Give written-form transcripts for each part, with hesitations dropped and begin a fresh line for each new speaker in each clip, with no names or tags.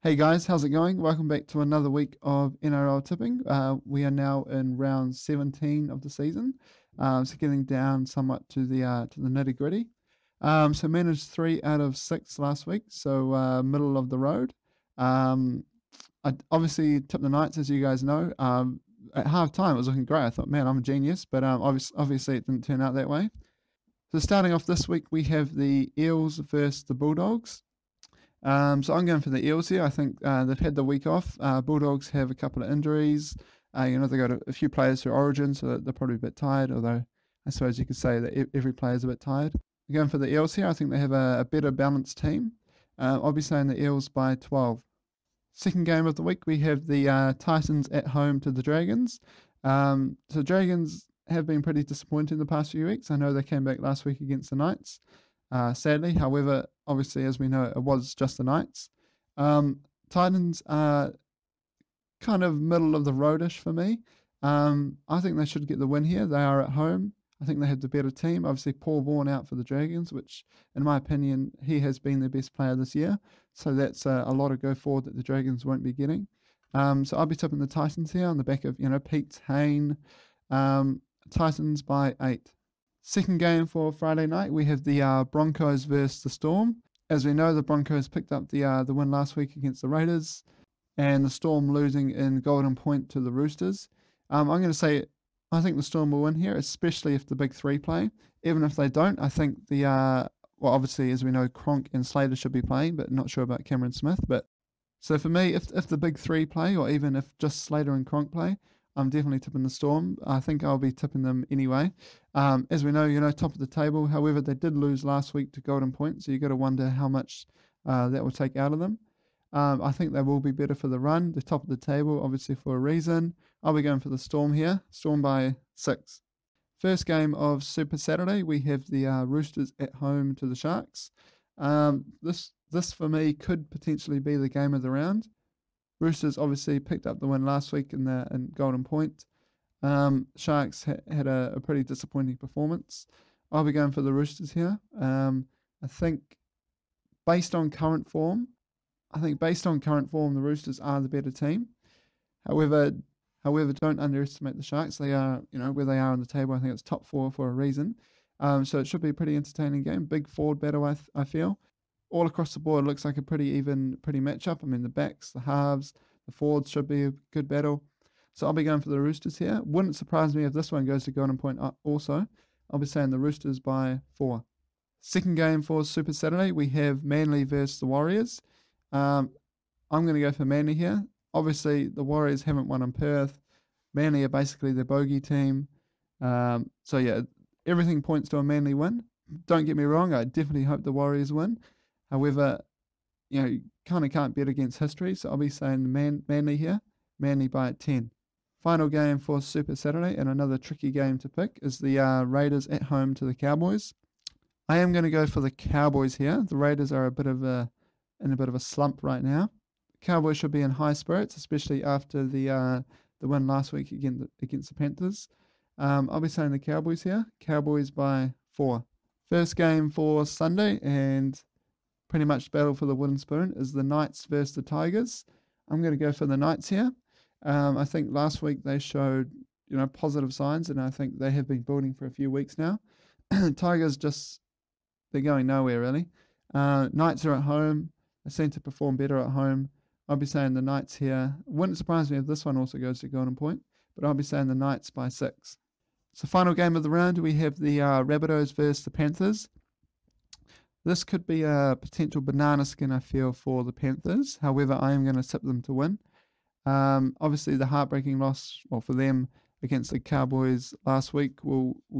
Hey guys, how's it going? Welcome back to another week of NRL Tipping. We are now in round 17 of the season, so getting down somewhat to the nitty gritty. So managed 3 out of 6 last week, so middle of the road. I obviously tipped the Knights, as you guys know. At half time, it was looking great. I thought, man, I'm a genius, but obviously it didn't turn out that way. So starting off this week, we have the Eels versus the Bulldogs. So I'm going for the Eels here. I think they've had the week off. Bulldogs have a couple of injuries. They got a few players through Origin, so they're probably a bit tired. Although I suppose you could say that every player is a bit tired. I'm going for the Eels here. I think they have a better balanced team. I'll be saying the Eels by 12. Second game of the week, we have the Titans at home to the Dragons. So Dragons have been pretty disappointing the past few weeks. I know they came back last week against the Knights. Sadly, however, obviously, as we know, it was just the Knights. Titans are kind of middle of the roadish for me. I think they should get the win here. They are at home. I think they have the better team. Obviously, Paul Vaughan out for the Dragons, which, in my opinion, he has been their best player this year. So that's a lot of go forward that the Dragons won't be getting. So I'll be tipping the Titans here on the back of, Pete Hayne. Titans by 8. Second game for Friday night, we have the Broncos versus the Storm. As we know, the Broncos picked up the win last week against the Raiders, and the Storm losing in Golden Point to the Roosters. I'm going to say I think the Storm will win here, especially if the big three play. Even if they don't, I think obviously, as we know, Cronk and Slater should be playing, but not sure about Cameron Smith. But so for me, if the big three play, or even if just Slater and Cronk play, I'm definitely tipping the Storm. I think I'll be tipping them anyway. As we know, top of the table. However, they did lose last week to Golden Point, so you got to wonder how much that will take out of them. I think they will be better for the run. The top of the table, obviously, for a reason. I'll be going for the Storm here. Storm by 6. First game of Super Saturday, we have the Roosters at home to the Sharks. This for me could potentially be the game of the round. Roosters obviously picked up the win last week in Golden Point. Sharks had a pretty disappointing performance. I'll be going for the Roosters here. I think based on current form, the Roosters are the better team. However, don't underestimate the Sharks. They are, where they are on the table. I think it's top 4 for a reason. So it should be a pretty entertaining game. Big forward battle, I feel. All across the board, looks like a pretty matchup. I mean, the backs, the halves, the forwards should be a good battle. So I'll be going for the Roosters here. Wouldn't surprise me if this one goes to Golden Point also. I'll be saying the Roosters by 4. Second game for Super Saturday, we have Manly versus the Warriors. I'm going to go for Manly here. Obviously, the Warriors haven't won in Perth. Manly are basically the bogey team. So yeah, everything points to a Manly win. Don't get me wrong, I definitely hope the Warriors win. However, you kind of can't bet against history, so I'll be saying Manly here. Manly by 10. Final game for Super Saturday, and another tricky game to pick, is the Raiders at home to the Cowboys. I am going to go for the Cowboys here. The Raiders are in a bit of a slump right now. The Cowboys should be in high spirits, especially after the win last week against the Panthers. I'll be saying the Cowboys here. Cowboys by 4. First game for Sunday, and pretty much battle for the wooden spoon, is the Knights versus the Tigers. I'm going to go for the Knights here. I think last week they showed, positive signs, and I think they have been building for a few weeks now. Tigers they're going nowhere really. Knights are at home. They seem to perform better at home. I'll be saying the Knights here. Wouldn't surprise me if this one also goes to Golden Point, but I'll be saying the Knights by 6. So final game of the round, we have the Rabbitohs versus the Panthers. This could be a potential banana skin, I feel, for the Panthers. However, I am going to tip them to win. Obviously, the heartbreaking loss, for them against the Cowboys last week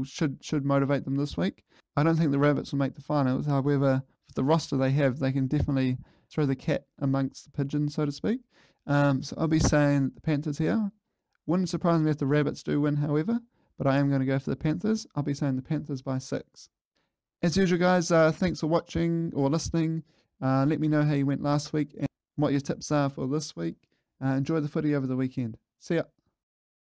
should motivate them this week. I don't think the Rabbits will make the finals. However, with the roster they have, they can definitely throw the cat amongst the pigeons, so to speak. So I'll be saying the Panthers here. Wouldn't surprise me if the Rabbits do win, however, but I am going to go for the Panthers. I'll be saying the Panthers by 6. As usual, guys, thanks for watching or listening. Let me know how you went last week and what your tips are for this week. Enjoy the footy over the weekend. See ya.